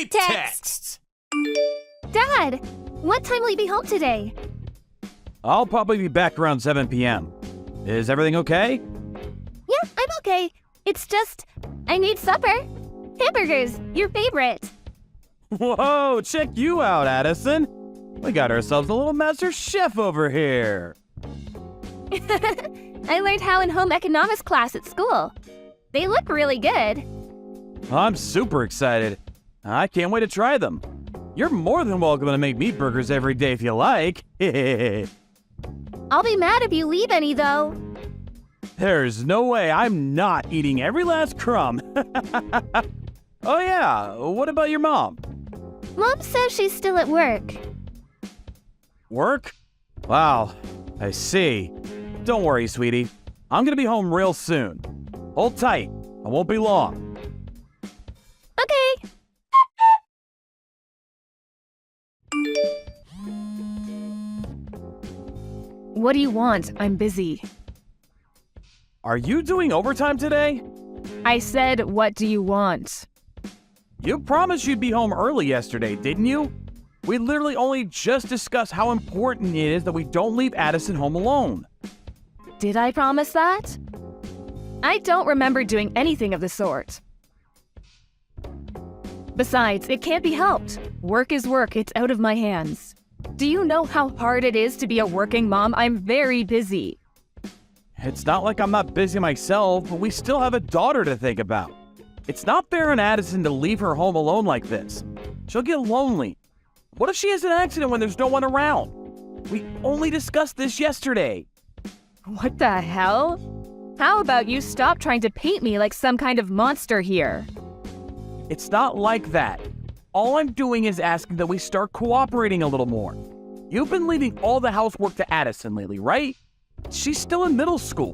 Great texts! Dad, what time will you be home today? I'll probably be back around 7 p.m. Is everything okay? Yeah, I'm okay. It's just, I need supper. Hamburgers, your favorite. Whoa, check you out, Addison. We got ourselves a little master chef over here. I learned how in home economics class at school. They look really good. I'm super excited. I can't wait to try them. You're more than welcome to make meat burgers every day if you like. I'll be mad if you leave any, though. There's no way I'm not eating every last crumb. Oh yeah, what about your mom? Mom says she's still at work. Work? Wow, I see. Don't worry, sweetie. I'm gonna be home real soon. Hold tight, I won't be long. Okay. What do you want? I'm busy. Are you doing overtime today? I said, what do you want? You promised you'd be home early yesterday, didn't you? We literally only just discussed how important it is that we don't leave Addison home alone. Did I promise that? I don't remember doing anything of the sort. Besides, it can't be helped. Work is work, it's out of my hands. Do you know how hard it is to be a working mom? I'm very busy. It's not like I'm not busy myself, but we still have a daughter to think about. It's not fair on Addison to leave her home alone like this. She'll get lonely. What if she has an accident when there's no one around? We only discussed this yesterday. What the hell? How about you stop trying to paint me like some kind of monster here? It's not like that. All I'm doing is asking that we start cooperating a little more. You've been leaving all the housework to Addison lately, right? She's still in middle school.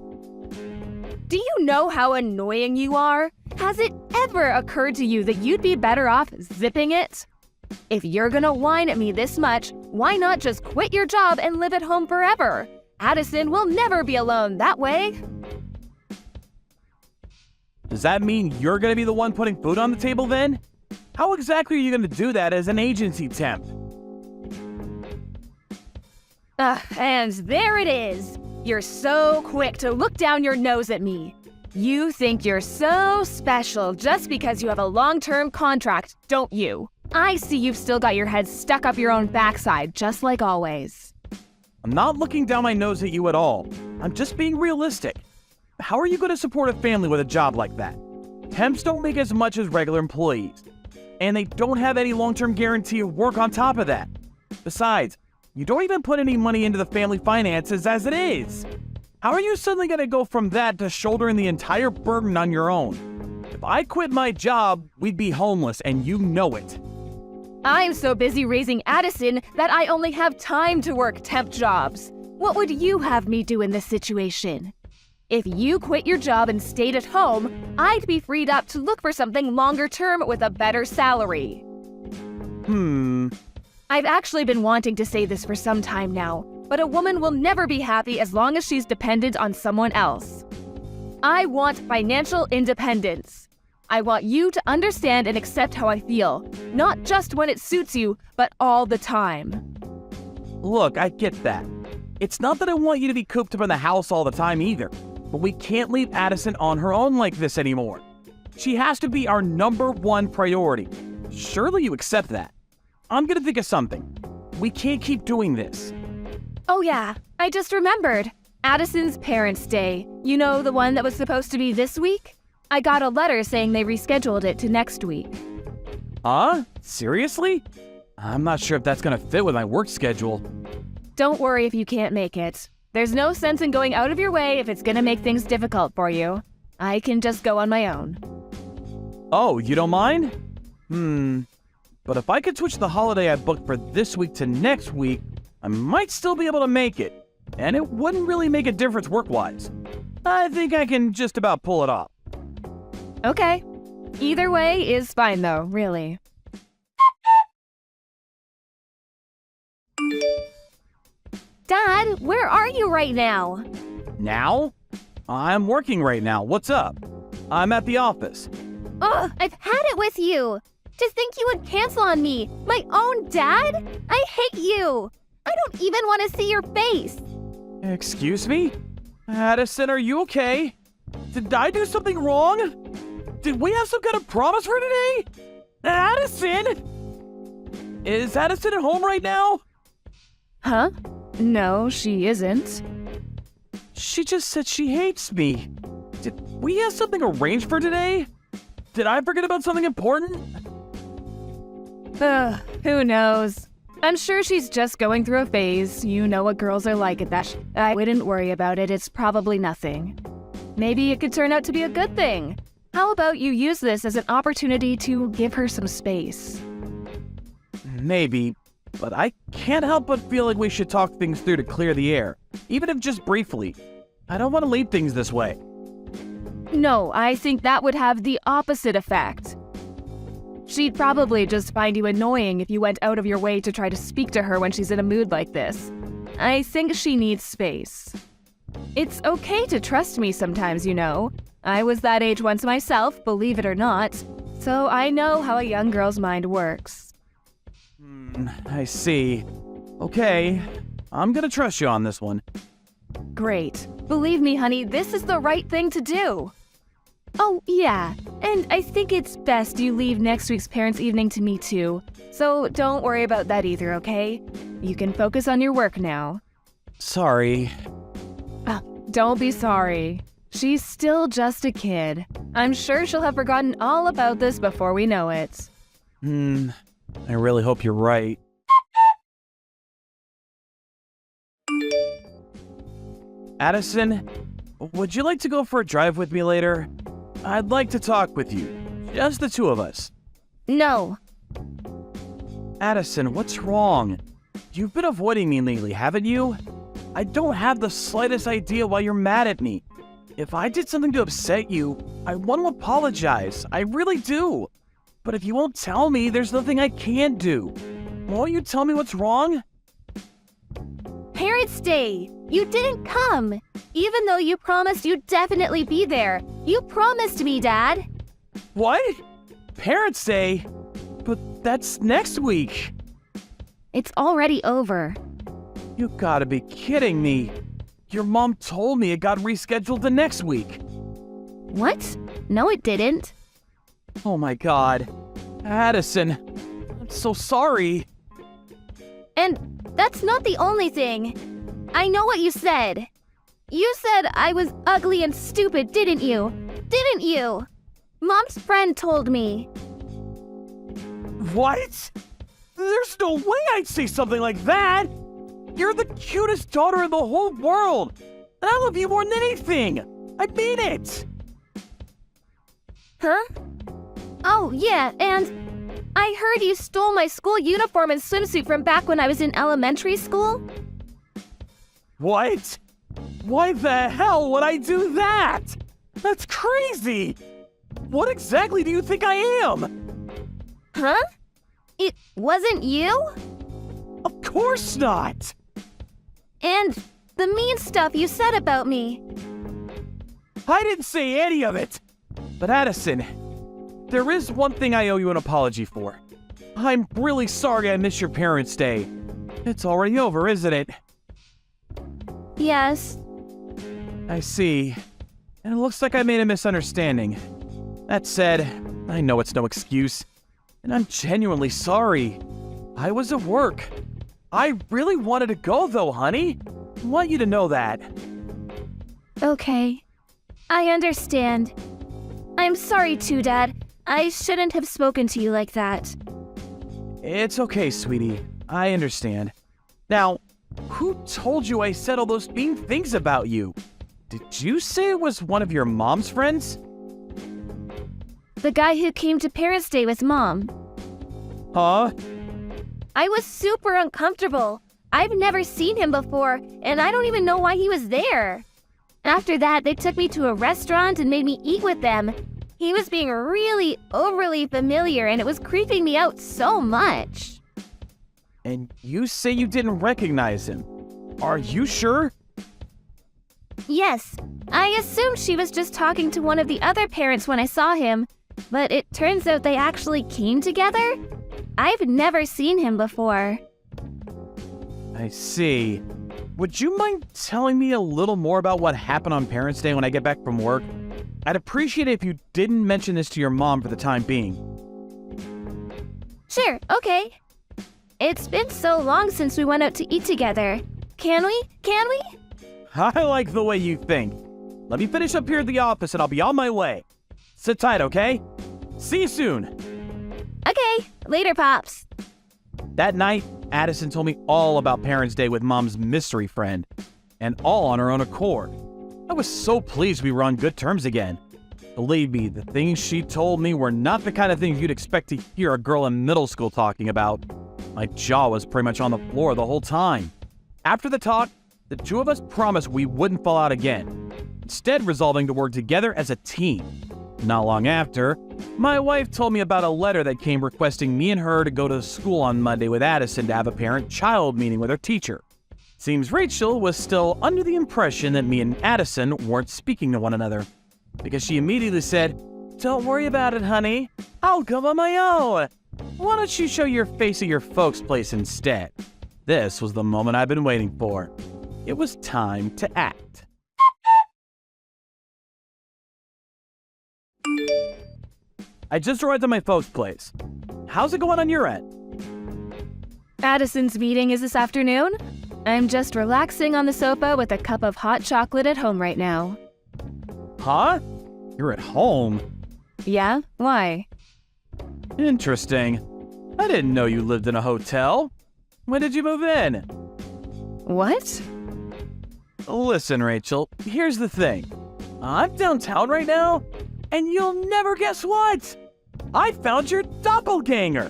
Do you know how annoying you are? Has it ever occurred to you that you'd be better off zipping it? If you're gonna whine at me this much, why not just quit your job and live at home forever? Addison will never be alone that way. Does that mean you're gonna be the one putting food on the table then? How exactly are you gonna do that as an agency temp? And there it is. You're so quick to look down your nose at me. You think you're so special just because you have a long-term contract, don't you? I see you've still got your head stuck up your own backside, just like always. I'm not looking down my nose at you at all. I'm just being realistic. How are you going to support a family with a job like that? Temps don't make as much as regular employees, and they don't have any long-term guarantee of work on top of that. Besides, you don't even put any money into the family finances as it is. How are you suddenly going to go from that to shouldering the entire burden on your own? If I quit my job, we'd be homeless, and you know it. I'm so busy raising Addison that I only have time to work temp jobs. What would you have me do in this situation? If you quit your job and stayed at home, I'd be freed up to look for something longer term with a better salary. I've actually been wanting to say this for some time now, but a woman will never be happy as long as she's dependent on someone else. I want financial independence. I want you to understand and accept how I feel, not just when it suits you, but all the time. Look, I get that. It's not that I want you to be cooped up in the house all the time either, but we can't leave Addison on her own like this anymore. She has to be our #1 priority. Surely you accept that. I'm gonna think of something. We can't keep doing this. Oh yeah, I just remembered. Addison's Parents' Day. You know, the one that was supposed to be this week? I got a letter saying they rescheduled it to next week. Huh? Seriously? I'm not sure if that's gonna fit with my work schedule. Don't worry if you can't make it. There's no sense in going out of your way if it's gonna make things difficult for you. I can just go on my own. Oh, you don't mind? But if I could switch the holiday I booked for this week to next week, I might still be able to make it. And it wouldn't really make a difference work-wise. I think I can just about pull it off. Okay. Either way is fine though, really. Dad, where are you right now? Now? I'm working right now. What's up? I'm at the office. Ugh, I've had it with you. To think you would cancel on me, my own dad? I hate you. I don't even want to see your face. Excuse me? Addison, are you okay? Did I do something wrong? Did we have some kind of promise for today? Addison? Is Addison at home right now? Huh? No, she isn't. She just said she hates me. Did we have something arranged for today? Did I forget about something important? Who knows? I'm sure she's just going through a phase. You know what girls are like at that. I wouldn't worry about it. It's probably nothing. Maybe it could turn out to be a good thing. How about you use this as an opportunity to give her some space? Maybe, but I can't help but feel like we should talk things through to clear the air, even if just briefly. I don't want to leave things this way. No, I think that would have the opposite effect. She'd probably just find you annoying if you went out of your way to try to speak to her when she's in a mood like this. I think she needs space. It's okay to trust me sometimes, you know. I was that age once myself, believe it or not, so I know how a young girl's mind works. I see. Okay, I'm gonna trust you on this one. Great. Believe me, honey, this is the right thing to do. Oh, yeah, and I think it's best you leave next week's parents' evening to me too. So don't worry about that either, okay? You can focus on your work now. Sorry. Don't be sorry. She's still just a kid. I'm sure she'll have forgotten all about this before we know it. I really hope you're right. Addison, would you like to go for a drive with me later? I'd like to talk with you. Just the two of us. No. Addison, what's wrong? You've been avoiding me lately, haven't you? I don't have the slightest idea why you're mad at me. If I did something to upset you, I want to apologize. I really do. But if you won't tell me, there's nothing I can do. Won't you tell me what's wrong? Parents' Day. You didn't come. Even though you promised you'd definitely be there. You promised me, Dad. What? Parents' Day? But that's next week. It's already over. You gotta be kidding me. Your mom told me it got rescheduled to next week. What? No, it didn't. Oh my god. Addison, I'm so sorry. And that's not the only thing. I know what you said. You said I was ugly and stupid, didn't you? Didn't you? Mom's friend told me. What? There's no way I'd say something like that. You're the cutest daughter in the whole world. And I love you more than anything. I mean it. Huh? Oh, yeah, and I heard you stole my school uniform and swimsuit from back when I was in elementary school. What? Why the hell would I do that? That's crazy. What exactly do you think I am? Huh? It wasn't you? Of course not. And the mean stuff you said about me. I didn't say any of it. But Addison, there is one thing I owe you an apology for. I'm really sorry I missed your Parents' Day. It's already over, isn't it? Yes. I see. And it looks like I made a misunderstanding. That said, I know it's no excuse. And I'm genuinely sorry. I was at work. I really wanted to go though, honey. I want you to know that. Okay. I understand. I'm sorry too, Dad. I shouldn't have spoken to you like that. It's okay, sweetie. I understand. Now, who told you I said all those mean things about you? Did you say it was one of your mom's friends? The guy who came to Parents' Day with Mom. Huh? I was super uncomfortable. I've never seen him before, and I don't even know why he was there. After that, they took me to a restaurant and made me eat with them. He was being really overly familiar, and it was creeping me out so much. And you say you didn't recognize him. Are you sure? Yes, I assumed she was just talking to one of the other parents when I saw him. but it turns out they actually came together? I've never seen him before. I see. Would you mind telling me a little more about what happened on Parents' Day when I get back from work? I'd appreciate it if you didn't mention this to your mom for the time being. Sure, okay. It's been so long since we went out to eat together. Can we? I like the way you think. Let me finish up here at the office and I'll be on my way. Sit tight, okay? See you soon. Okay, later, Pops. That night, Addison told me all about Parents' Day with Mom's mystery friend, and all on her own accord. I was so pleased we were on good terms again. Believe me, the things she told me were not the kind of things you'd expect to hear a girl in middle school talking about. My jaw was pretty much on the floor the whole time. After the talk, the two of us promised we wouldn't fall out again, instead resolving to work together as a team. Not long after, my wife told me about a letter that came requesting me and her to go to school on Monday with Addison to have a parent-child meeting with her teacher. Seems Rachel was still under the impression that me and Addison weren't speaking to one another, because she immediately said, "Don't worry about it, honey. I'll come on my own. Why don't you show your face at your folks' place instead?" This was the moment I've been waiting for. It was time to act. I just arrived at my folks' place. How's it going on your end? Addison's meeting is this afternoon. I'm just relaxing on the sofa with a cup of hot chocolate at home right now. Huh? You're at home? Yeah? Why? Interesting. I didn't know you lived in a hotel. When did you move in? What? Listen, Rachel, here's the thing. I'm downtown right now, and you'll never guess what? I found your doppelganger.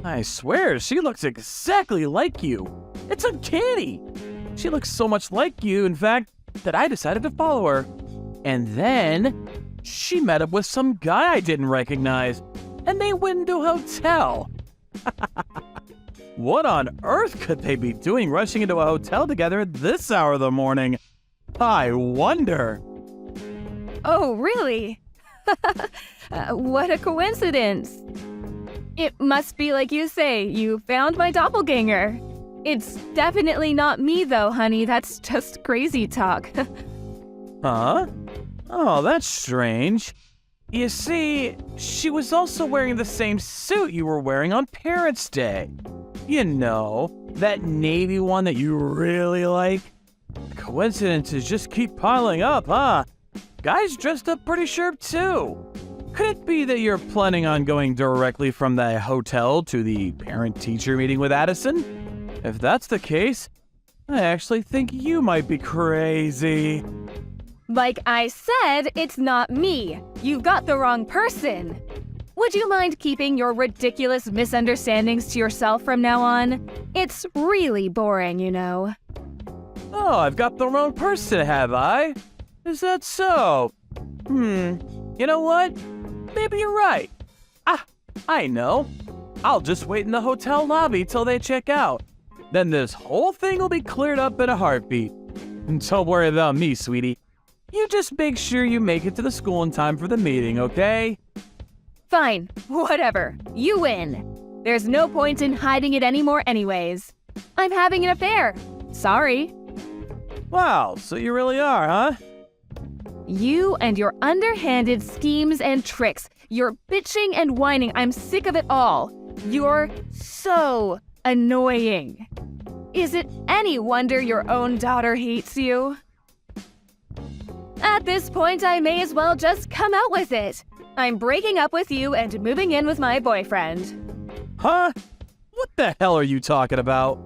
I swear, she looks exactly like you. It's uncanny. She looks so much like you, in fact, that I decided to follow her. And then she met up with some guy I didn't recognize, and they went into a hotel. What on earth could they be doing rushing into a hotel together at this hour of the morning? I wonder. Oh, really? What a coincidence. It must be like you say, you found my doppelganger. It's definitely not me though, honey. That's just crazy talk. Huh? Oh, that's strange. You see, she was also wearing the same suit you were wearing on Parents' Day. You know, that navy one that you really like. Coincidences just keep piling up, huh? Guys dressed up pretty sharp too. Could it be that you're planning on going directly from the hotel to the parent-teacher meeting with Addison? If that's the case, I actually think you might be crazy. Like I said, it's not me. You've got the wrong person. Would you mind keeping your ridiculous misunderstandings to yourself from now on? It's really boring, you know. Oh, I've got the wrong person, have I? Is that so? You know what? Maybe you're right. I know. I'll just wait in the hotel lobby till they check out. Then this whole thing will be cleared up in a heartbeat. And don't worry about me, sweetie. You just make sure you make it to the school in time for the meeting, okay? Fine, whatever. You win. There's no point in hiding it anymore anyways. I'm having an affair. Sorry. Wow, so you really are, huh? You and your underhanded schemes and tricks. Your bitching and whining. I'm sick of it all. You're so annoying. Is it any wonder your own daughter hates you? At this point, I may as well just come out with it. I'm breaking up with you and moving in with my boyfriend. Huh? What the hell are you talking about?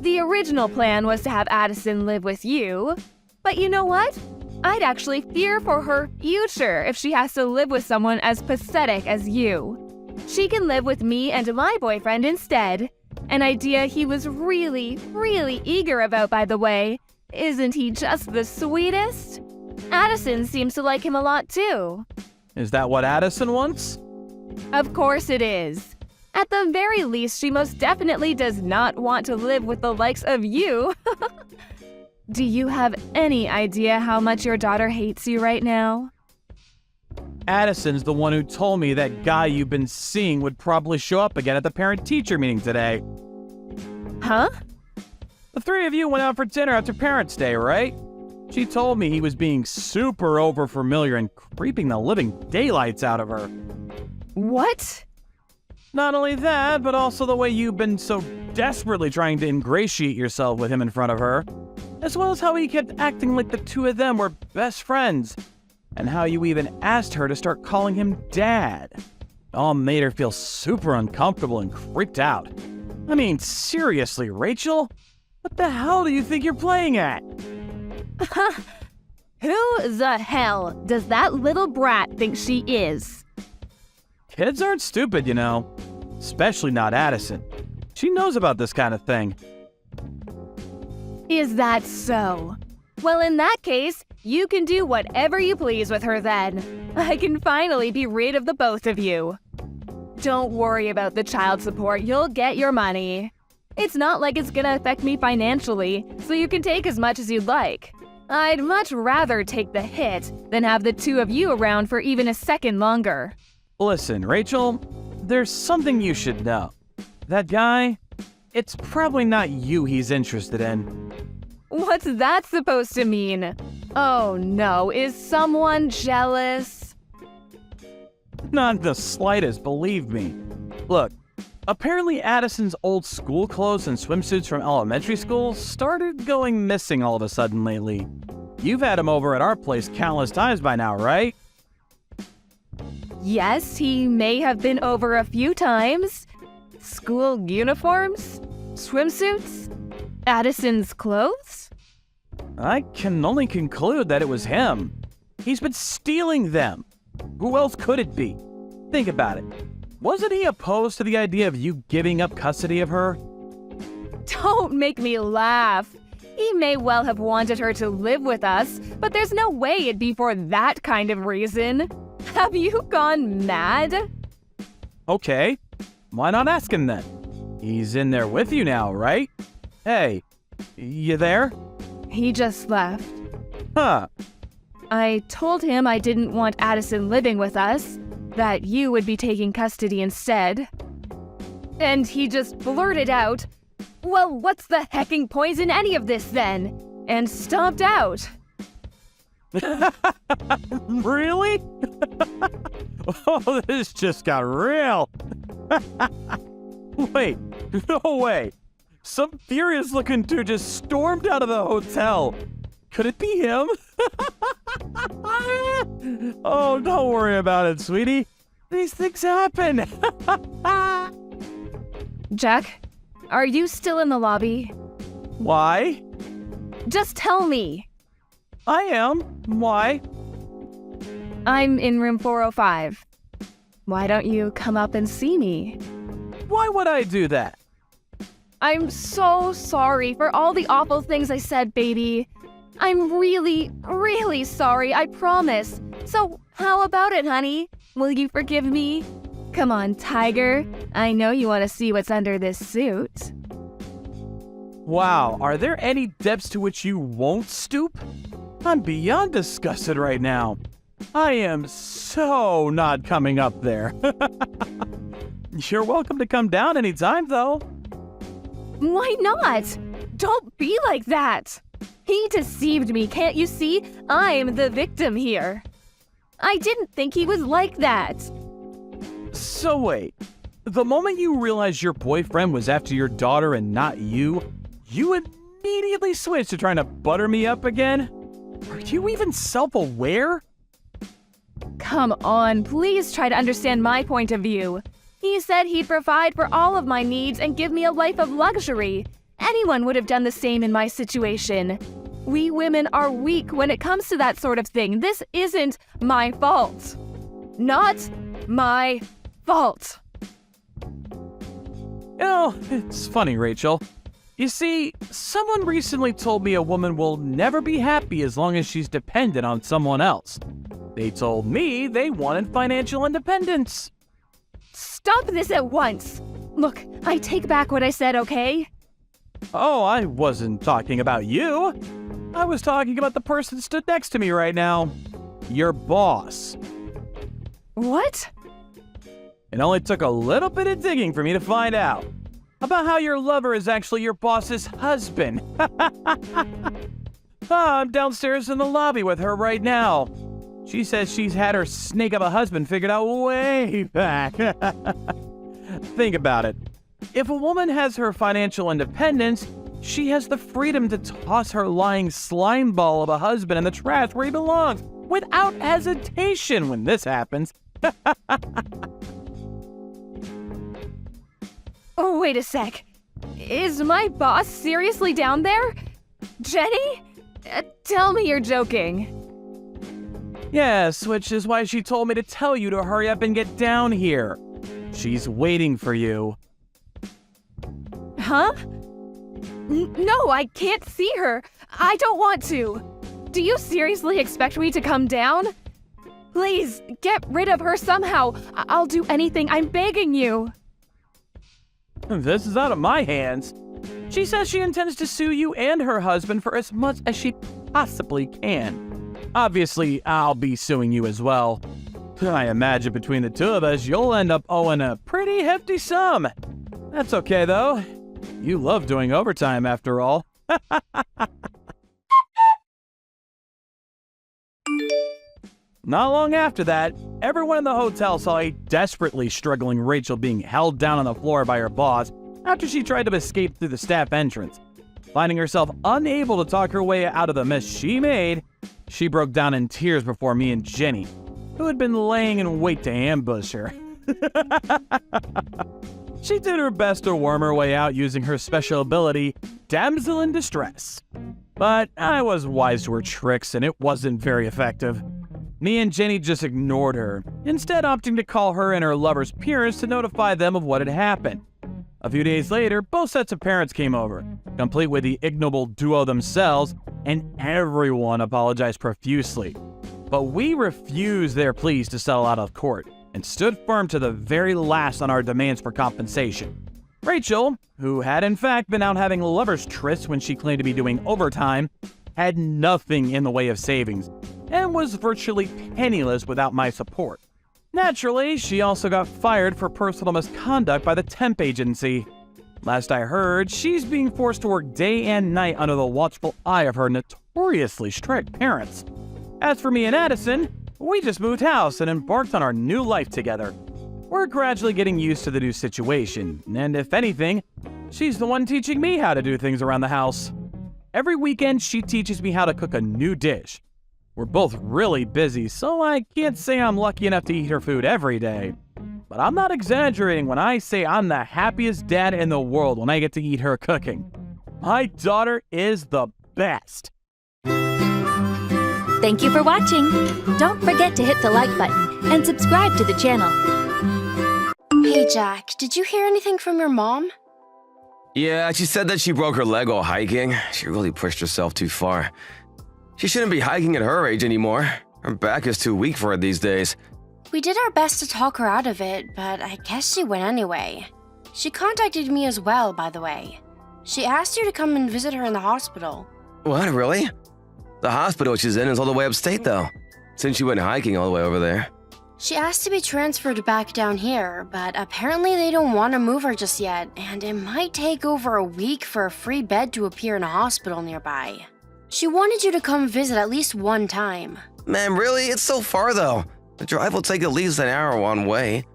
The original plan was to have Addison live with you, but you know what? I'd actually fear for her future if she has to live with someone as pathetic as you. She can live with me and my boyfriend instead. An idea he was really eager about, by the way. Isn't he just the sweetest? Addison seems to like him a lot too. Is that what Addison wants? Of course it is. At the very least, she most definitely does not want to live with the likes of you. Do you have any idea how much your daughter hates you right now? Addison's the one who told me that guy you've been seeing would probably show up again at the parent-teacher meeting today. Huh? The three of you went out for dinner after Parents' Day, right? She told me he was being super over-familiar and creeping the living daylights out of her. What? Not only that, but also the way you've been so desperately trying to ingratiate yourself with him in front of her, as well as how he kept acting like the two of them were best friends, and how you even asked her to start calling him Dad. All made her feel super uncomfortable and creeped out. I mean, seriously, Rachel? What the hell do you think you're playing at? Who the hell does that little brat think she is? Kids aren't stupid, you know. Especially not Addison. She knows about this kind of thing. Is that so? Well, in that case, you can do whatever you please with her then. I can finally be rid of the both of you. Don't worry about the child support, you'll get your money. It's not like it's gonna affect me financially, so you can take as much as you'd like. I'd much rather take the hit than have the two of you around for even a second longer. Listen, Rachel, there's something you should know. That guy, it's probably not you he's interested in. What's that supposed to mean? Oh no, is someone jealous? Not the slightest, believe me. Look, apparently Addison's old school clothes and swimsuits from elementary school started going missing all of a sudden lately. You've had him over at our place countless times by now, right? Yes, he may have been over a few times. School uniforms? Swimsuits? Addison's clothes? I can only conclude that it was him. He's been stealing them. Who else could it be? Think about it. Wasn't he opposed to the idea of you giving up custody of her? Don't make me laugh. He may well have wanted her to live with us, but there's no way it'd be for that kind of reason. Have you gone mad? Okay, why not ask him then? He's in there with you now, right? Hey, you there? He just left. Huh. I told him I didn't want Addison living with us, that you would be taking custody instead. And he just blurted out, "Well, what's the hecking point in any of this then?" and stomped out. Really? Oh, this just got real. Wait, no way. Some furious looking dude just stormed out of the hotel. Could it be him? Oh, don't worry about it, sweetie. These things happen. Jack, are you still in the lobby? Why? Just tell me. I am. Why? I'm in room 405. Why don't you come up and see me? Why would I do that? I'm so sorry for all the awful things I said, baby. I'm really, really sorry, I promise. So, how about it, honey? Will you forgive me? Come on, Tiger. I know you want to see what's under this suit. Wow, are there any depths to which you won't stoop? I'm beyond disgusted right now. I am so not coming up there. You're welcome to come down anytime, though. Why not? Don't be like that. He deceived me, can't you see? I'm the victim here. I didn't think he was like that. So wait, the moment you realized your boyfriend was after your daughter and not you, you immediately switched to trying to butter me up again? Are you even self-aware? Come on, please try to understand my point of view. He said he'd provide for all of my needs and give me a life of luxury. Anyone would have done the same in my situation. We women are weak when it comes to that sort of thing. This isn't my fault. Not my fault. You know, it's funny, Rachel. You see, someone recently told me a woman will never be happy as long as she's dependent on someone else. They told me they wanted financial independence. Stop this at once. Look, I take back what I said, okay? Oh, I wasn't talking about you. I was talking about the person stood next to me right now. Your boss. What? It only took a little bit of digging for me to find out about how your lover is actually your boss's husband. I'm downstairs in the lobby with her right now. She says she's had her snake of a husband figured out way back. Think about it. If a woman has her financial independence, she has the freedom to toss her lying slime ball of a husband in the trash where he belongs without hesitation when this happens. Oh, wait a sec. Is my boss seriously down there? Jenny? Tell me you're joking. Yes, which is why she told me to tell you to hurry up and get down here. She's waiting for you. Huh? No, I can't see her. I don't want to. Do you seriously expect me to come down? Please, get rid of her somehow. I'll do anything. I'm begging you. This is out of my hands. She says she intends to sue you and her husband for as much as she possibly can. Obviously, I'll be suing you as well. I imagine between the two of us, you'll end up owing a pretty hefty sum. That's okay, though. You love doing overtime, after all. Not long after that, everyone in the hotel saw a desperately struggling Rachel being held down on the floor by her boss after she tried to escape through the staff entrance. Finding herself unable to talk her way out of the mess she made, she broke down in tears before me and Jenny, who had been laying in wait to ambush her. She did her best to worm her way out using her special ability, Damsel in Distress. But I was wise to her tricks and it wasn't very effective. Me and Jenny just ignored her, instead opting to call her and her lover's parents to notify them of what had happened. A few days later, both sets of parents came over, complete with the ignoble duo themselves, and everyone apologized profusely. But we refused their pleas to settle out of court, and stood firm to the very last on our demands for compensation. Rachel, who had in fact been out having lovers' trysts when she claimed to be doing overtime, had nothing in the way of savings, and was virtually penniless without my support. Naturally, she also got fired for personal misconduct by the temp agency. Last I heard, she's being forced to work day and night under the watchful eye of her notoriously strict parents. As for me and Addison, we just moved house and embarked on our new life together. We're gradually getting used to the new situation, and if anything, she's the one teaching me how to do things around the house. Every weekend, she teaches me how to cook a new dish. We're both really busy, so I can't say I'm lucky enough to eat her food every day. But I'm not exaggerating when I say I'm the happiest dad in the world when I get to eat her cooking. My daughter is the best. Thank you for watching. Don't forget to hit the like button and subscribe to the channel. Hey Jack, did you hear anything from your mom? Yeah, she said that she broke her leg while hiking. She really pushed herself too far. She shouldn't be hiking at her age anymore. Her back is too weak for it these days. We did our best to talk her out of it, but I guess she went anyway. She contacted me as well, by the way. She asked you to come and visit her in the hospital. What, really? The hospital she's in is all the way upstate, though, since she went hiking all the way over there. She asked to be transferred back down here, but apparently they don't want to move her just yet, and it might take over a week for a free bed to appear in a hospital nearby. She wanted you to come visit at least one time. Man, really? It's so far, though. The drive will take at least an hour one way.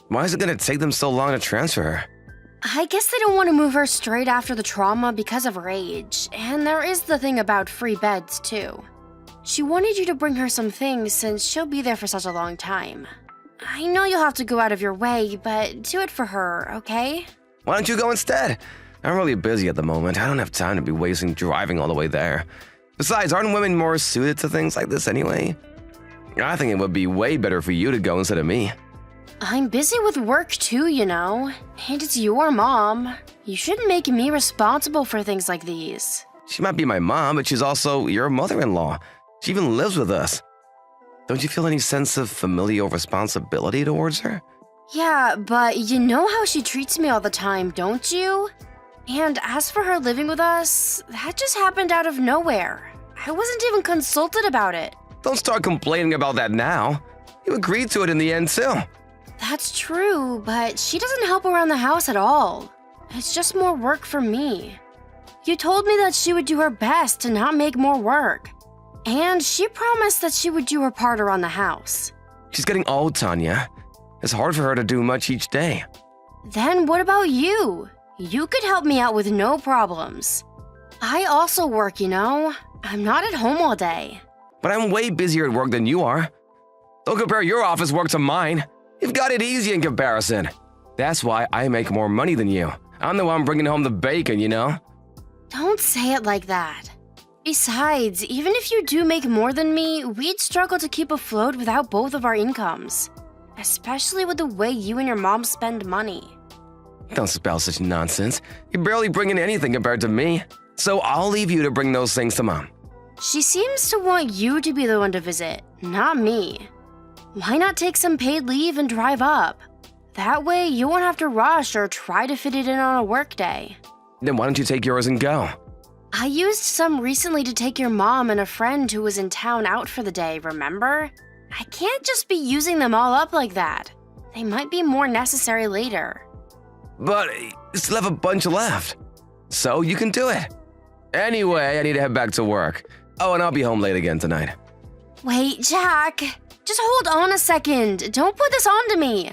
Why is it going to take them so long to transfer her? I guess they don't want to move her straight after the trauma because of her age, and there is the thing about free beds, too. She wanted you to bring her some things since she'll be there for such a long time. I know you'll have to go out of your way, but do it for her, okay? Why don't you go instead? I'm really busy at the moment. I don't have time to be wasting driving all the way there. Besides, aren't women more suited to things like this anyway? I think it would be way better for you to go instead of me. I'm busy with work too, you know. And it's your mom. You shouldn't make me responsible for things like these. She might be my mom, but she's also your mother-in-law. She even lives with us. Don't you feel any sense of familial responsibility towards her? Yeah, but you know how she treats me all the time, don't you? And as for her living with us, that just happened out of nowhere. I wasn't even consulted about it. Don't start complaining about that now. You agreed to it in the end, too. That's true, but she doesn't help around the house at all. It's just more work for me. You told me that she would do her best to not make more work. And she promised that she would do her part around the house. She's getting old, Tanya. It's hard for her to do much each day. Then what about you? You could help me out with no problems. I also work, you know. I'm not at home all day. But I'm way busier at work than you are. Don't compare your office work to mine. You've got it easy in comparison. That's why I make more money than you. I'm the one bringing home the bacon, you know? Don't say it like that. Besides, even if you do make more than me, we'd struggle to keep afloat without both of our incomes. Especially with the way you and your mom spend money. Don't spell such nonsense. You barely bring in anything compared to me. So I'll leave you to bring those things to Mom. She seems to want you to be the one to visit, not me. Why not take some paid leave and drive up? That way you won't have to rush or try to fit it in on a work day. Then why don't you take yours and go? I used some recently to take your mom and a friend who was in town out for the day, remember? I can't just be using them all up like that. They might be more necessary later. But you still have a bunch left. So you can do it. Anyway, I need to head back to work. Oh, and I'll be home late again tonight. Wait, Jack. Just hold on a second. Don't put this on to me.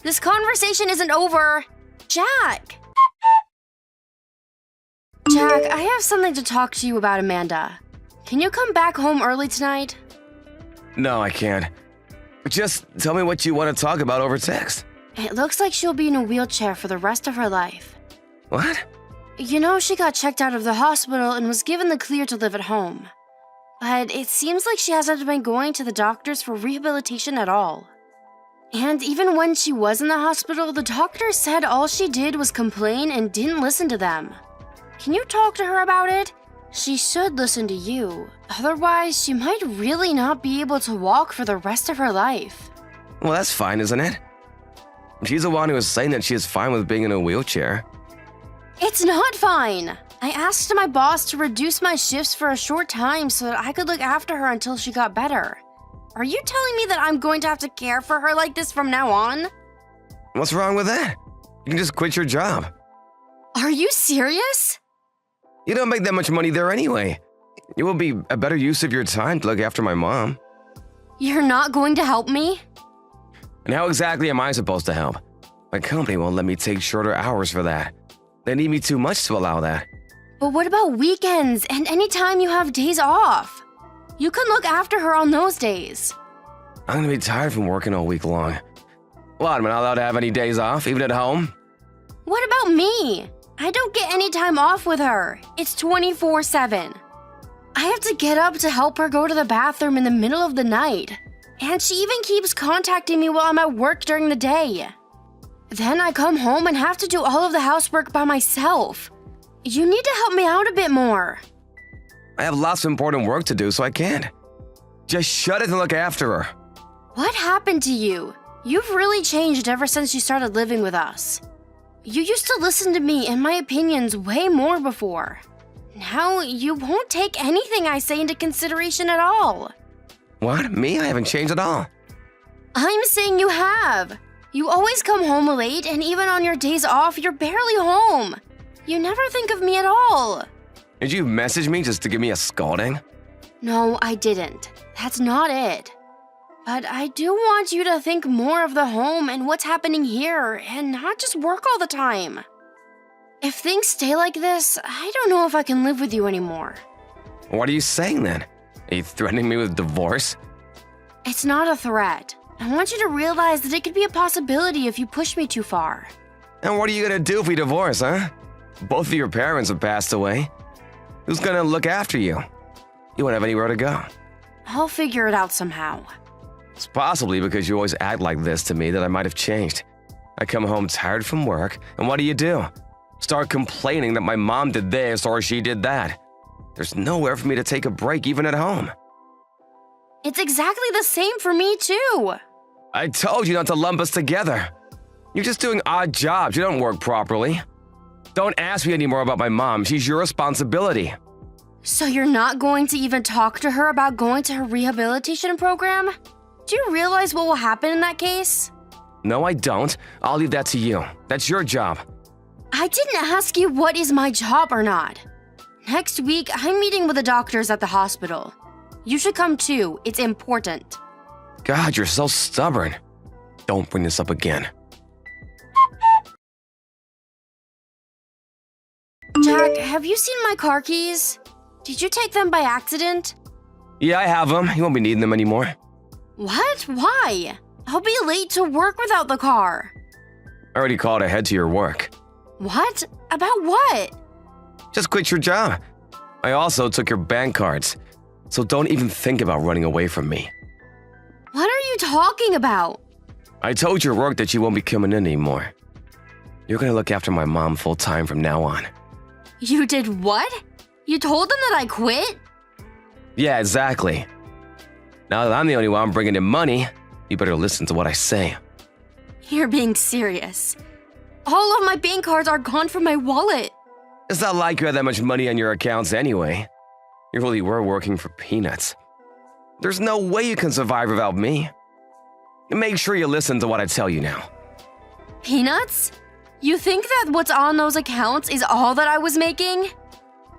This conversation isn't over. Jack! Jack, I have something to talk to you about, Amanda. Can you come back home early tonight? No, I can't. Just tell me what you want to talk about over text. It looks like she'll be in a wheelchair for the rest of her life. What? You know, she got checked out of the hospital and was given the clear to live at home. But it seems like she hasn't been going to the doctors for rehabilitation at all. And even when she was in the hospital, the doctor said all she did was complain and didn't listen to them. Can you talk to her about it? She should listen to you. Otherwise, she might really not be able to walk for the rest of her life. Well, that's fine, isn't it? She's the one who was saying that she is fine with being in a wheelchair. It's not fine. I asked my boss to reduce my shifts for a short time so that I could look after her until she got better. Are you telling me that I'm going to have to care for her like this from now on? What's wrong with that? You can just quit your job. Are you serious? You don't make that much money there anyway. It will be a better use of your time to look after my mom. You're not going to help me? And how exactly am I supposed to help? My company won't let me take shorter hours for that. They need me too much to allow that. But what about weekends and any time you have days off? You can look after her on those days. I'm gonna be tired from working all week long. What, am I not allowed to have any days off, even at home? What about me? I don't get any time off with her. It's 24/7. I have to get up to help her go to the bathroom in the middle of the night. And she even keeps contacting me while I'm at work during the day. Then I come home and have to do all of the housework by myself. You need to help me out a bit more. I have lots of important work to do, so I can't. Just shut it and look after her. What happened to you? You've really changed ever since you started living with us. You used to listen to me and my opinions way more before. Now you won't take anything I say into consideration at all. What? Me? I haven't changed at all. I'm saying you have. You always come home late, and even on your days off, you're barely home. You never think of me at all. Did you message me just to give me a scolding? No, I didn't. That's not it. But I do want you to think more of the home and what's happening here, and not just work all the time. If things stay like this, I don't know if I can live with you anymore. What are you saying then? Are you threatening me with divorce? It's not a threat. I want you to realize that it could be a possibility if you push me too far. And what are you gonna do if we divorce, huh? Both of your parents have passed away. Who's gonna look after you? You won't have anywhere to go. I'll figure it out somehow. It's possibly because you always act like this to me that I might have changed. I come home tired from work, and what do? Start complaining that my mom did this or she did that. There's nowhere for me to take a break even at home. It's exactly the same for me too. I told you not to lump us together. You're just doing odd jobs. You don't work properly. Don't ask me anymore about my mom. She's your responsibility. So you're not going to even talk to her about going to her rehabilitation program? Do you realize what will happen in that case? No, I don't. I'll leave that to you. That's your job. I didn't ask you what is my job or not. Next week, I'm meeting with the doctors at the hospital. You should come too. It's important. God, you're so stubborn. Don't bring this up again. Jack, have you seen my car keys? Did you take them by accident? Yeah, I have them. You won't be needing them anymore. What? Why? I'll be late to work without the car. I already called ahead to your work. What? About what? Just quit your job. I also took your bank cards. So don't even think about running away from me. What are you talking about? I told your work that you won't be coming in anymore. You're gonna look after my mom full time from now on. You did what? You told them that I quit? Yeah, exactly. Now that I'm the only one bringing in money, you better listen to what I say. You're being serious. All of my bank cards are gone from my wallet. It's not like you had that much money on your accounts anyway. You really were working for peanuts. There's no way you can survive without me. Make sure you listen to what I tell you now. Peanuts? You think that what's on those accounts is all that I was making?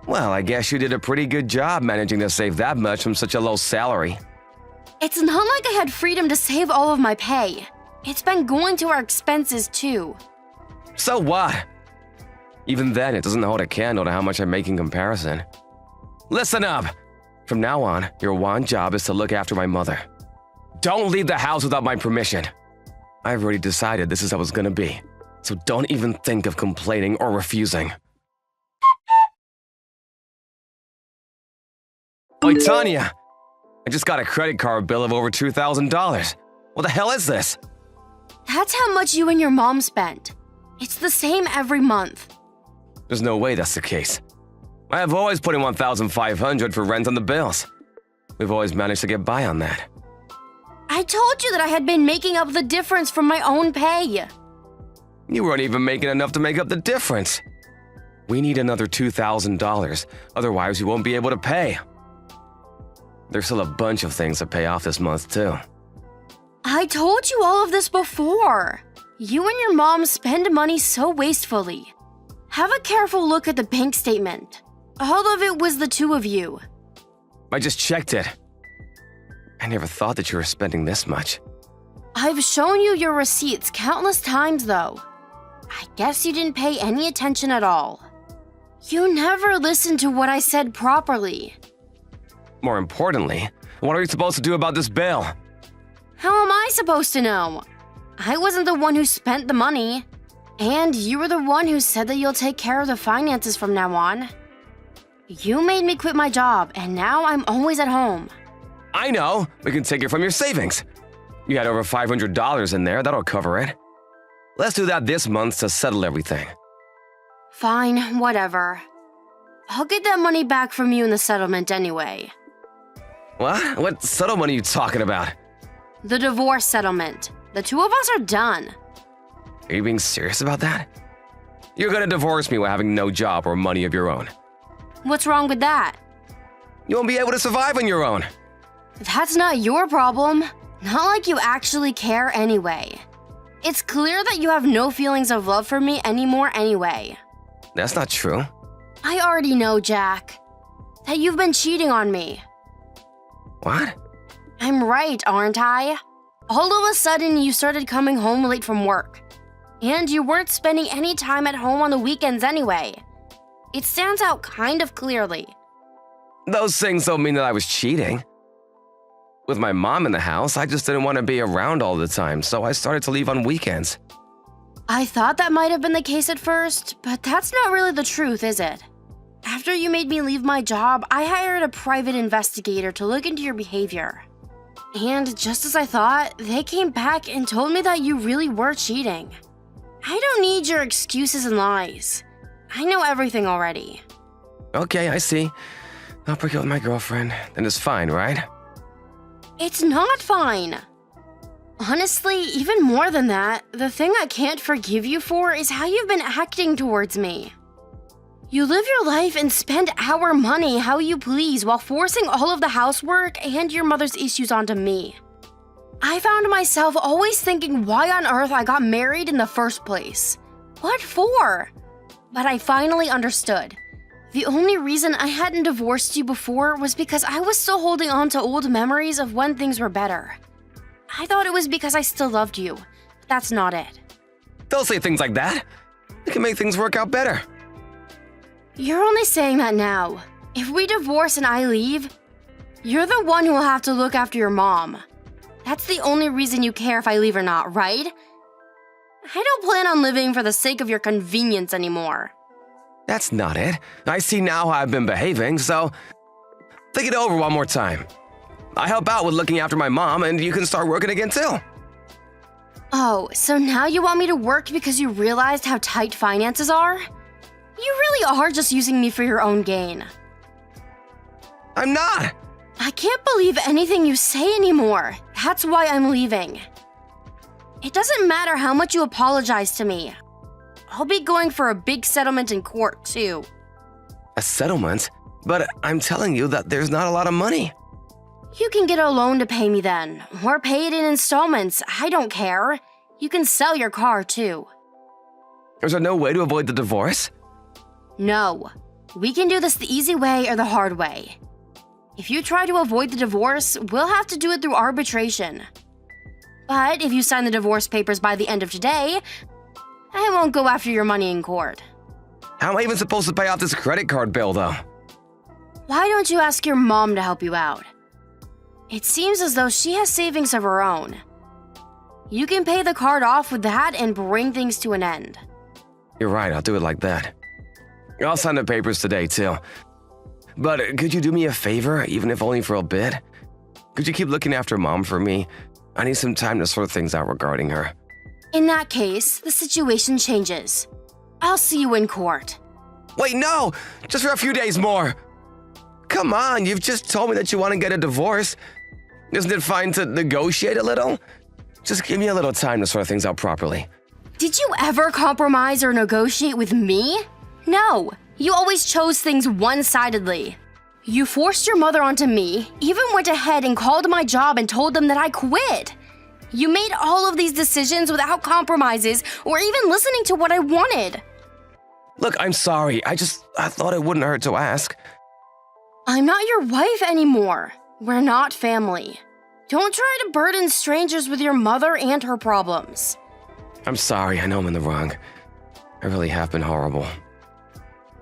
Well, I guess you did a pretty good job managing to save that much from such a low salary. It's not like I had freedom to save all of my pay. It's been going to our expenses too. So what? Even then, it doesn't hold a candle to how much I make in comparison. Listen up! From now on, your one job is to look after my mother. Don't leave the house without my permission. I've already decided this is how it's gonna be, so don't even think of complaining or refusing. Oi, Tanya! I just got a credit card bill of over $2,000. What the hell is this? That's how much you and your mom spent. It's the same every month. There's no way that's the case. I have always put in $1,500 for rent on the bills. We've always managed to get by on that. I told you that I had been making up the difference from my own pay. You weren't even making enough to make up the difference. We need another $2,000, otherwise we won't be able to pay. There's still a bunch of things to pay off this month, too. I told you all of this before. You and your mom spend money so wastefully. Have a careful look at the bank statement. All of it was the two of you. I just checked it. I never thought that you were spending this much. I've shown you your receipts countless times, though. I guess you didn't pay any attention at all. You never listened to what I said properly. More importantly, what are you supposed to do about this bill? How am I supposed to know? I wasn't the one who spent the money. And you were the one who said that you'll take care of the finances from now on. You made me quit my job, and now I'm always at home. I know! We can take it from your savings. You had over $500 in there, that'll cover it. Let's do that this month to settle everything. Fine, whatever. I'll get that money back from you in the settlement anyway. What? What settlement are you talking about? The divorce settlement. The two of us are done. Are you being serious about that? You're gonna divorce me while having no job or money of your own. What's wrong with that? You won't be able to survive on your own. That's not your problem. Not like you actually care anyway. It's clear that you have no feelings of love for me anymore anyway. That's not true. I already know, Jack. That you've been cheating on me. What? I'm right, aren't I? All of a sudden, you started coming home late from work. And you weren't spending any time at home on the weekends anyway. It stands out kind of clearly. Those things don't mean that I was cheating. With my mom in the house, I just didn't want to be around all the time, so I started to leave on weekends. I thought that might have been the case at first, but that's not really the truth, is it? After you made me leave my job, I hired a private investigator to look into your behavior. And just as I thought, they came back and told me that you really were cheating. I don't need your excuses and lies. I know everything already. Okay, I see. I'll break up with my girlfriend, then it's fine, right? It's not fine. Honestly, even more than that, the thing I can't forgive you for is how you've been acting towards me. You live your life and spend our money how you please while forcing all of the housework and your mother's issues onto me. I found myself always thinking why on earth I got married in the first place. What for? But I finally understood. The only reason I hadn't divorced you before was because I was still holding on to old memories of when things were better. I thought it was because I still loved you, but that's not it. Don't say things like that. It can make things work out better. You're only saying that now. If we divorce and I leave, you're the one who will have to look after your mom. That's the only reason you care if I leave or not, right? I don't plan on living for the sake of your convenience anymore. That's not it. I see now how I've been behaving, so think it over one more time. I help out with looking after my mom, and you can start working again too. Oh, so now you want me to work because you realized how tight finances are? You really are just using me for your own gain. I'm not. I can't believe anything you say anymore. That's why I'm leaving. It doesn't matter how much you apologize to me. I'll be going for a big settlement in court, too. A settlement? But I'm telling you that there's not a lot of money. You can get a loan to pay me then, or pay it in installments. I don't care. You can sell your car, too. Is there no way to avoid the divorce? No. We can do this the easy way or the hard way. If you try to avoid the divorce, we'll have to do it through arbitration. But if you sign the divorce papers by the end of today, I won't go after your money in court. How am I even supposed to pay off this credit card bill, though? Why don't you ask your mom to help you out? It seems as though she has savings of her own. You can pay the card off with that and bring things to an end. You're right, I'll do it like that. I'll sign the papers today, too. But could you do me a favor, even if only for a bit? Could you keep looking after Mom for me? I need some time to sort things out regarding her. In that case, the situation changes. I'll see you in court. Wait, no! Just for a few days more! Come on, you've just told me that you want to get a divorce. Isn't it fine to negotiate a little? Just give me a little time to sort things out properly. Did you ever compromise or negotiate with me? No, you always chose things one-sidedly. You forced your mother onto me, even went ahead and called my job and told them that I quit. You made all of these decisions without compromises or even listening to what I wanted. Look, I'm sorry. I thought it wouldn't hurt to ask. I'm not your wife anymore. We're not family. Don't try to burden strangers with your mother and her problems. I'm sorry. I know I'm in the wrong. I really have been horrible.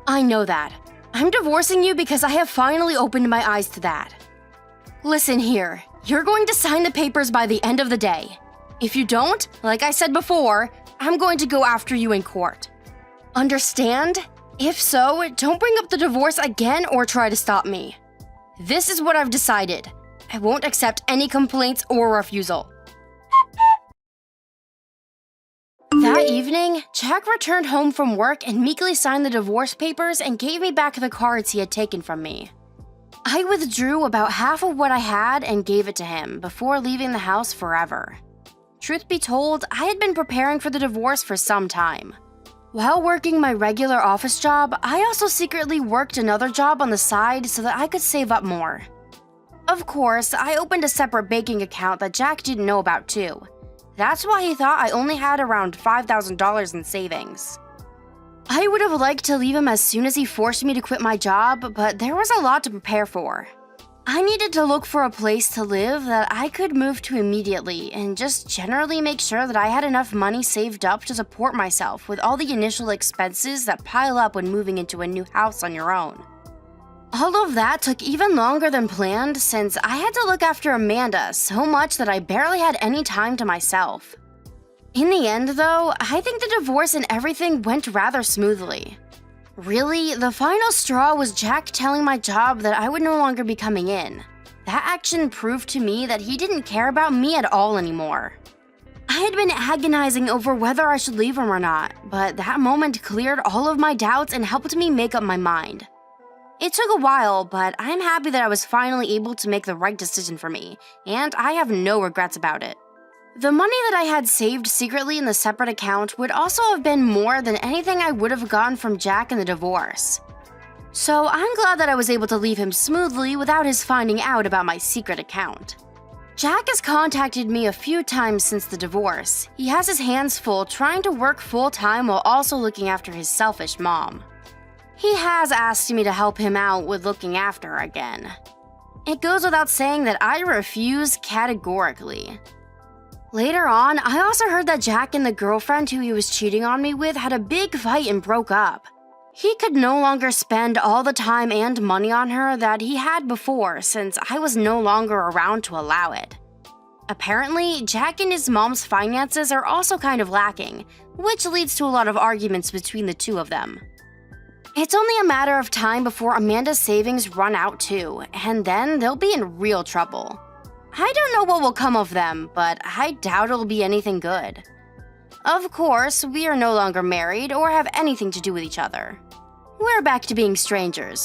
I know that. I'm divorcing you because I have finally opened my eyes to that. Listen here, you're going to sign the papers by the end of the day. If you don't, like I said before, I'm going to go after you in court. Understand? If so, don't bring up the divorce again or try to stop me. This is what I've decided. I won't accept any complaints or refusal. That evening, Jack returned home from work and meekly signed the divorce papers and gave me back the cards he had taken from me. I withdrew about half of what I had and gave it to him before leaving the house forever. Truth be told, I had been preparing for the divorce for some time. While working my regular office job, I also secretly worked another job on the side so that I could save up more. Of course, I opened a separate banking account that Jack didn't know about too. That's why he thought I only had around $5,000 in savings. I would have liked to leave him as soon as he forced me to quit my job, but there was a lot to prepare for. I needed to look for a place to live that I could move to immediately and just generally make sure that I had enough money saved up to support myself with all the initial expenses that pile up when moving into a new house on your own. All of that took even longer than planned since I had to look after Amanda so much that I barely had any time to myself. In the end, though, I think the divorce and everything went rather smoothly. Really, the final straw was Jack telling my job that I would no longer be coming in. That action proved to me that he didn't care about me at all anymore. I had been agonizing over whether I should leave him or not, but that moment cleared all of my doubts and helped me make up my mind. It took a while, but I'm happy that I was finally able to make the right decision for me, and I have no regrets about it. The money that I had saved secretly in the separate account would also have been more than anything I would have gotten from Jack in the divorce. So I'm glad that I was able to leave him smoothly without his finding out about my secret account. Jack has contacted me a few times since the divorce. He has his hands full trying to work full-time while also looking after his selfish mom. He has asked me to help him out with looking after her again. It goes without saying that I refuse categorically. Later on, I also heard that Jack and the girlfriend who he was cheating on me with had a big fight and broke up. He could no longer spend all the time and money on her that he had before since I was no longer around to allow it. Apparently, Jack and his mom's finances are also kind of lacking, which leads to a lot of arguments between the two of them. It's only a matter of time before Amanda's savings run out too, and then they'll be in real trouble. I don't know what will come of them, but I doubt it'll be anything good. Of course, we are no longer married or have anything to do with each other. We're back to being strangers,